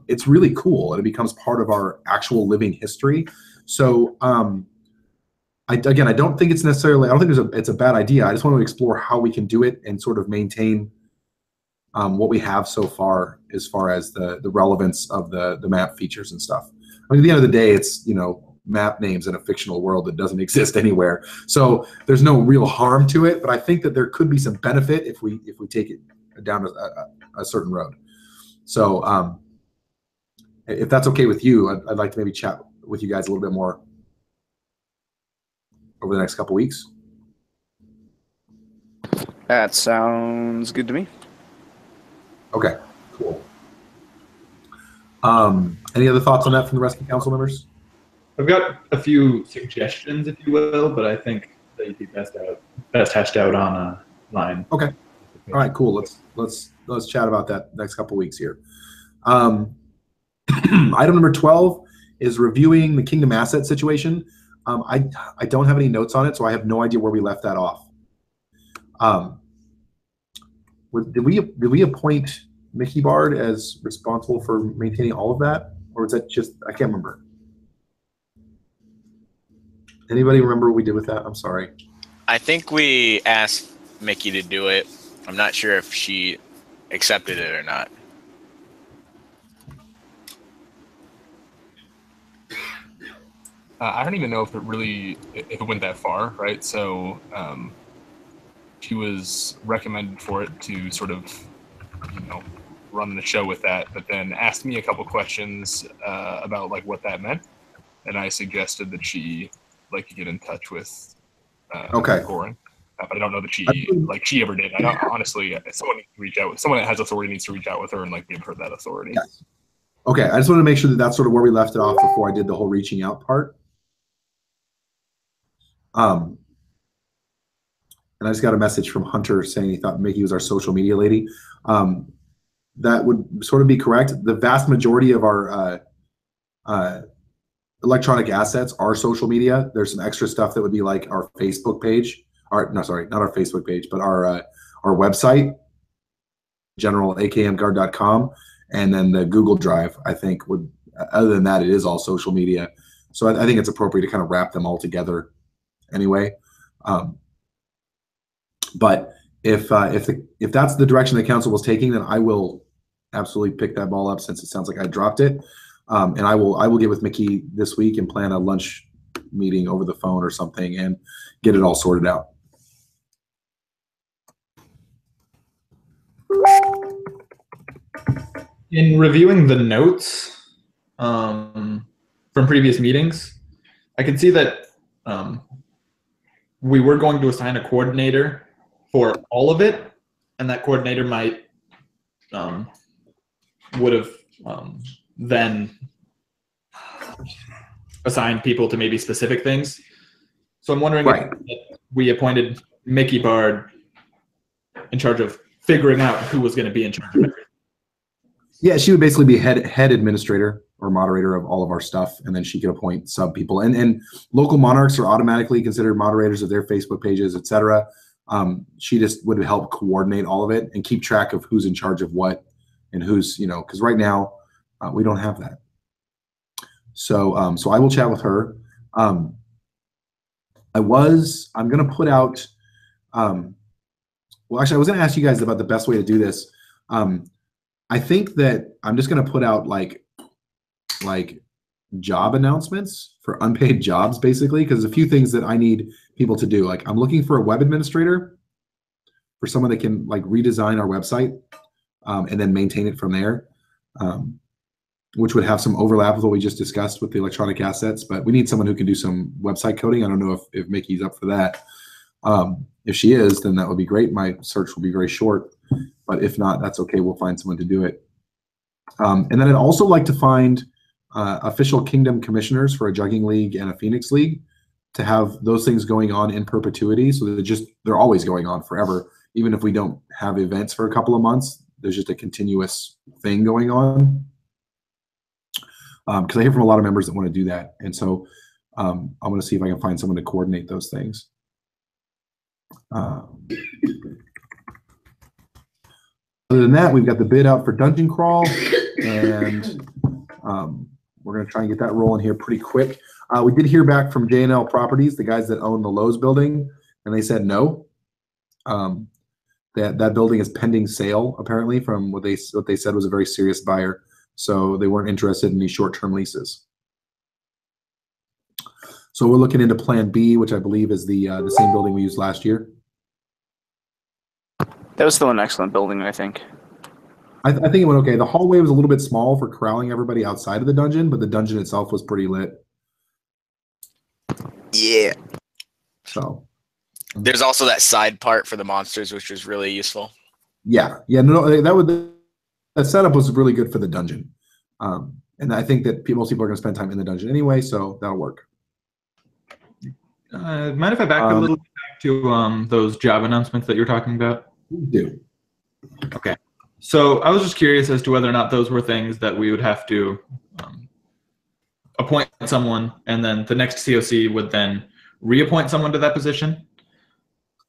it's really cool, and it becomes part of our actual living history. So I don't think it's necessarily, I don't think it's a bad idea. I just want to explore how we can do it and sort of maintain what we have so far as the relevance of the map features and stuff. I mean, at the end of the day, it's, you know, map names in a fictional world that doesn't exist anywhere. So there's no real harm to it, but I think that there could be some benefit if we take it down a certain road. So if that's okay with you, I'd like to maybe chat with you guys a little bit more over the next couple weeks. That sounds good to me. Okay, cool. Any other thoughts on that from the rest of the council members? I've got a few suggestions, if you will, but I think they'd be best hashed out on a line. Okay. All right, cool. Let's chat about that next couple weeks here. Item number 12 is reviewing the Kingdom asset situation. I don't have any notes on it, so I have no idea where we left that off. Did we appoint Mickey Bard as responsible for maintaining all of that, or was that just, I can't remember. Anybody remember what we did with that? I'm sorry. I think we asked Mickey to do it. I'm not sure if she accepted it or not. I don't even know if it went that far, right? So she was recommended for it to sort of, run the show with that, but then asked me a couple questions about like what that meant, and I suggested that she like to get in touch with Corin. But I don't know that she ever did. I don't honestly. Someone needs to reach out. Someone that has authority needs to reach out with her and like give her that authority. Yes. Okay, I just wanted to make sure that that's sort of where we left it off before I did the whole reaching out part. And I just got a message from Hunter saying he thought Mickey was our social media lady. That would sort of be correct. The vast majority of our electronic assets are social media. There's some extra stuff that would be like our Facebook page. Not our Facebook page, but our website, general.akmguard.com, and then the Google Drive, I think would, other than that, it is all social media. So I think it's appropriate to kind of wrap them all together anyway. But if that's the direction the council was taking, then I will absolutely pick that ball up since it sounds like I dropped it. And I will get with Mickey this week and plan a lunch meeting over the phone or something and get it all sorted out. In reviewing the notes from previous meetings, I can see that we were going to assign a coordinator for all of it, and that coordinator might would have then assigned people to maybe specific things. So I'm wondering if we appointed Mickey Bard in charge of figuring out who was going to be in charge of everything. Yeah, she would basically be head administrator or moderator of all of our stuff, and then she could appoint sub people. And local monarchs are automatically considered moderators of their Facebook pages, etc. She just would help coordinate all of it and keep track of who's in charge of what and who's, because right now we don't have that. So so I will chat with her. I'm going to put out. Well, actually, I was going to ask you guys about the best way to do this. I think that I'm just going to put out like job announcements for unpaid jobs, basically, because there's a few things that I need people to do. Like I'm looking for a web administrator, for someone that can like redesign our website and then maintain it from there, which would have some overlap with what we just discussed with the electronic assets. But we need someone who can do some website coding. I don't know if Mickey's up for that. If she is, then that would be great. My search will be very short, but if not, that's okay. We'll find someone to do it. And then I'd also like to find official Kingdom commissioners for a jugging league and a Phoenix league to have those things going on in perpetuity. So they're always going on forever. Even if we don't have events for a couple of months, there's just a continuous thing going on. Because I hear from a lot of members that want to do that. And so I'm going to see if I can find someone to coordinate those things. Other than that, we've got the bid out for Dungeon Crawl, and we're going to try and get that rolling here pretty quick. We did hear back from J&L Properties, the guys that own the Lowe's building, and they said no. That building is pending sale, apparently, from what they said was a very serious buyer. So they weren't interested in these short-term leases. So we're looking into Plan B, which I believe is the same building we used last year. That was still an excellent building, I think. I think it went okay. The hallway was a little bit small for corralling everybody outside of the dungeon, but the dungeon itself was pretty lit. Yeah. So there's also that side part for the monsters, which was really useful. Yeah. No, that would the setup was really good for the dungeon. And I think that most people are going to spend time in the dungeon anyway, so that'll work. Mind if I back a little bit back to those job announcements that you were talking about? Do. Okay. So I was just curious as to whether or not those were things that we would have to appoint someone, and then the next COC would then reappoint someone to that position?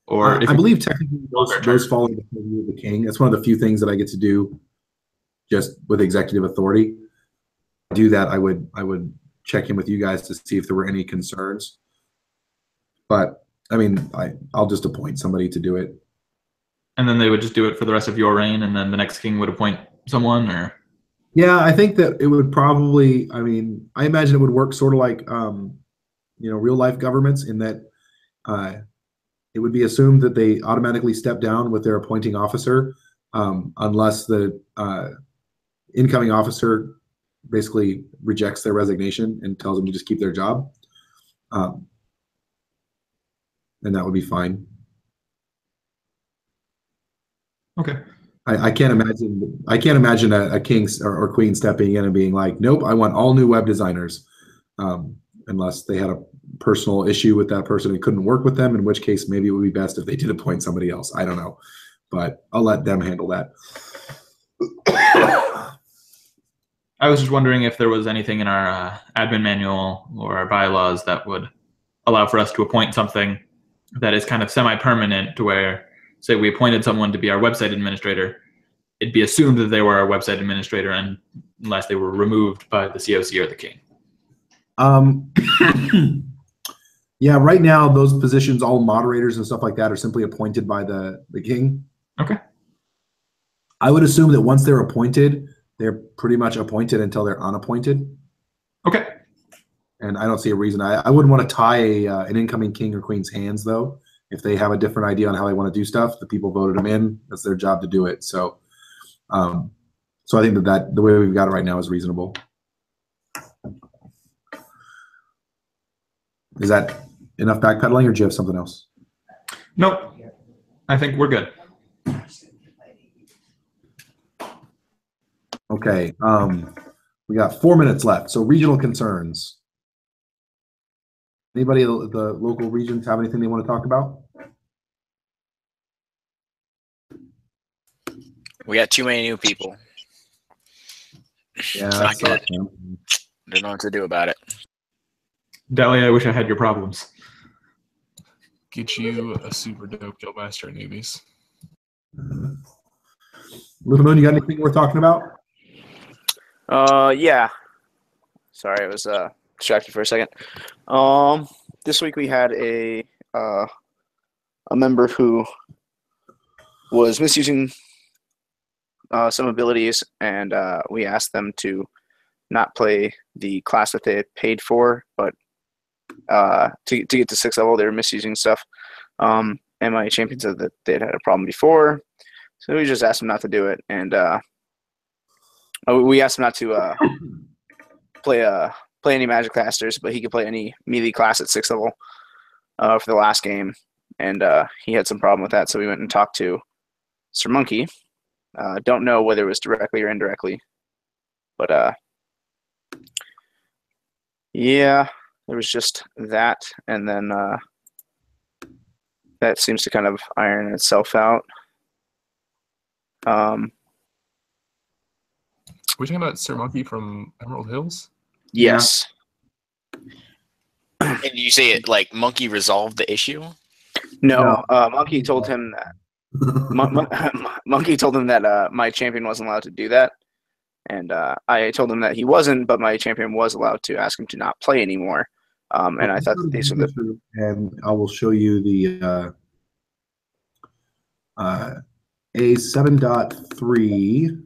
Or if I believe technically those follow the purview of the king. That's one of the few things that I get to do just with executive authority. To do that, I would check in with you guys to see if there were any concerns. But I mean, I'll just appoint somebody to do it. And then they would just do it for the rest of your reign, and then the next king would appoint someone, or? Yeah, I think that it would probably, I mean, I imagine it would work sort of like, real life governments, in that it would be assumed that they automatically step down with their appointing officer, unless the incoming officer basically rejects their resignation and tells them to just keep their job. And that would be fine. Okay. I can't imagine a king or queen stepping in and being like, nope, I want all new web designers, unless they had a personal issue with that person and couldn't work with them, in which case maybe it would be best if they did appoint somebody else. I don't know, but I'll let them handle that. I was just wondering if there was anything in our admin manual or our bylaws that would allow for us to appoint something that is kind of semi-permanent, to where, say, we appointed someone to be our website administrator, it'd be assumed that they were our website administrator, and unless they were removed by the COC or the king. Yeah, right now those positions, all moderators and stuff like that, are simply appointed by the king. Okay. I would assume that once they're appointed, they're pretty much appointed until they're unappointed. Okay. And I don't see a reason. I wouldn't want to tie an incoming king or queen's hands, though. If they have a different idea on how they want to do stuff, the people voted them in. That's their job to do it. So, so I think that the way we've got it right now is reasonable. Is that enough backpedaling, or do you have something else? Nope. I think we're good. Okay. We got 4 minutes left. So regional concerns. Anybody at the local regions have anything they want to talk about? We got too many new people. Yeah, Not good. Don't know what to do about it. Dahlia, I wish I had your problems. Get you a super dope guildmaster at newbies. Little Moon, you got anything worth talking about? Yeah. Sorry, I was distracted for a second. This week we had a member who was misusing some abilities, and we asked them to not play the class that they had paid for, but to get to 6th level, they were misusing stuff. And my champion said that they had a problem before, so we just asked them not to do it. And we asked him not to play any magic casters, but he could play any melee class at 6th level for the last game, and he had some problem with that. So we went and talked to Sir Monkey. Don't know whether it was directly or indirectly, but yeah, there was just that, and then that seems to kind of iron itself out. We're talking about Sir Monkey from Emerald Hills? Yes. And you say it like Monkey resolved the issue? No. Monkey told him that. Monkey told him that my champion wasn't allowed to do that, and I told him that he wasn't, but my champion was allowed to ask him to not play anymore. And I thought that these are the. And I will show you the A7.3.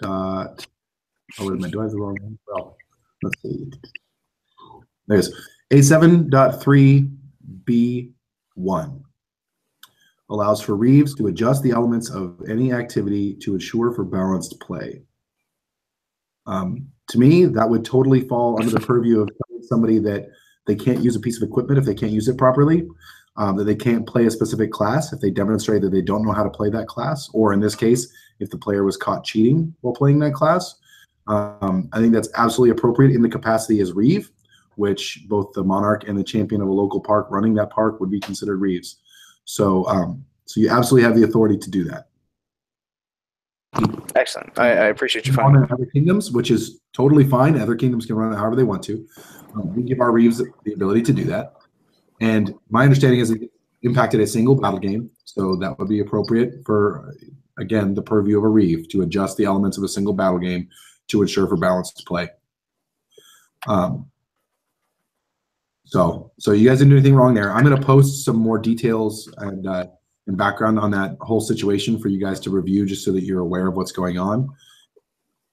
Oh, wait a minute. Do I have the wrong one? Well, let's see. There's A7.3B1. Allows for Reeves to adjust the elements of any activity to ensure for balanced play. To me, that would totally fall under the purview of somebody that they can't use a piece of equipment if they can't use it properly. that they can't play a specific class if they demonstrate that they don't know how to play that class, or in this case, if the player was caught cheating while playing that class. I think that's absolutely appropriate in the capacity as Reeve, which both the monarch and the champion of a local park running that park would be considered Reeves. So, so you absolutely have the authority to do that. Excellent. I appreciate you On finding. in other kingdoms, which is totally fine. Other kingdoms can run it however they want to. We give our Reeves the ability to do that. And my understanding is it impacted a single battle game, so that would be appropriate for, again, the purview of a Reeve to adjust the elements of a single battle game to ensure for balanced play. So you guys didn't do anything wrong there. I'm going to post some more details and background on that whole situation for you guys to review, just so that you're aware of what's going on.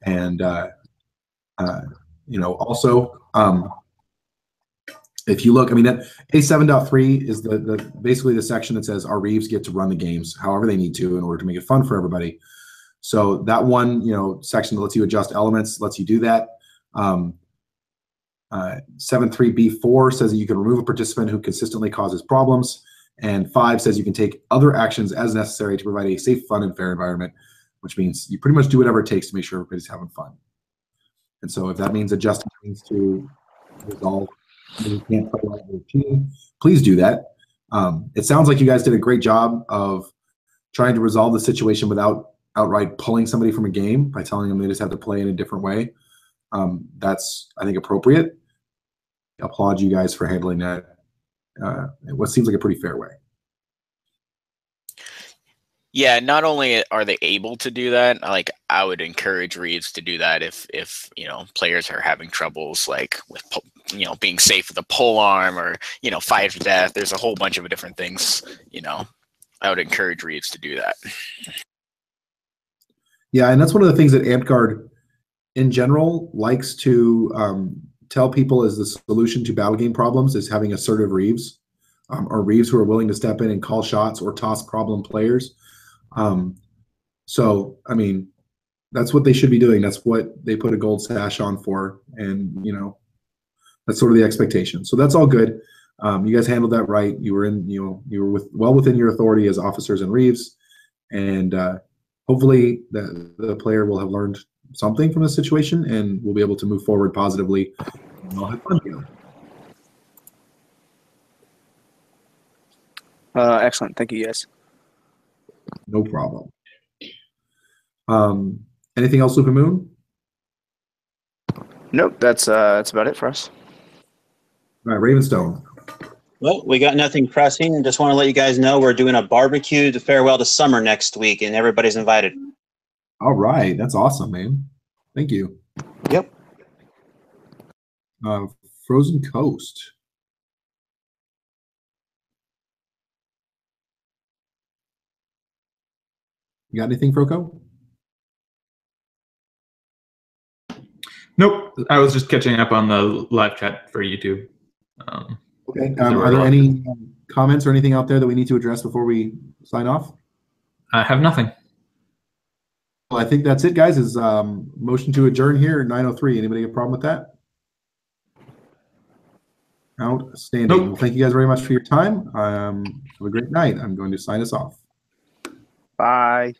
And you know, also, if you look, I mean, that A7.3 is the basically the section that says our Reeves get to run the games however they need to in order to make it fun for everybody. So that one, you know, section that lets you adjust elements lets you do that. 7.3b4 says that you can remove a participant who consistently causes problems, and 5 says you can take other actions as necessary to provide a safe, fun, and fair environment, which means you pretty much do whatever it takes to make sure everybody's having fun. And so if that means adjusting things to resolve you can't play like your team, please do that. It sounds like you guys did a great job of trying to resolve the situation without outright pulling somebody from a game by telling them they just have to play in a different way. That's, I think, appropriate. I applaud you guys for handling that in what seems like a pretty fair way. Yeah, not only are they able to do that, like I would encourage Reeves to do that if you know, players are having troubles like with, you know, being safe with a pole arm, or, you know, fight to death. There's a whole bunch of different things, you know. I would encourage Reeves to do that. Yeah, and that's one of the things that Amtgard in general likes to tell people is the solution to battle game problems is having assertive Reeves, or Reeves who are willing to step in and call shots or toss problem players. So, I mean, that's what they should be doing. That's what they put a gold sash on for. And, you know, that's sort of the expectation. So that's all good. You guys handled that right. You were in, you were well within your authority as officers and Reeves. And hopefully the player will have learned something from the situation and we'll be able to move forward positively. And we'll have fun together. Excellent. Thank you, guys. No problem. Anything else, Luke and Moon? Nope, that's about it for us. All right, Ravenstone. Well, we got nothing pressing. Just want to let you guys know we're doing a barbecue to farewell to summer next week, and everybody's invited. All right, that's awesome, man. Thank you. Yep. Frozen Coast. You got anything, Froco? Nope. I was just catching up on the live chat for YouTube. Okay. Are there any comments or anything out there that we need to address before we sign off? I have nothing. Well, I think that's it, guys. Is motion to adjourn here at 9:03. Anybody have a problem with that? Outstanding. Nope. Well, thank you guys very much for your time. Have a great night. I'm going to sign us off. Bye.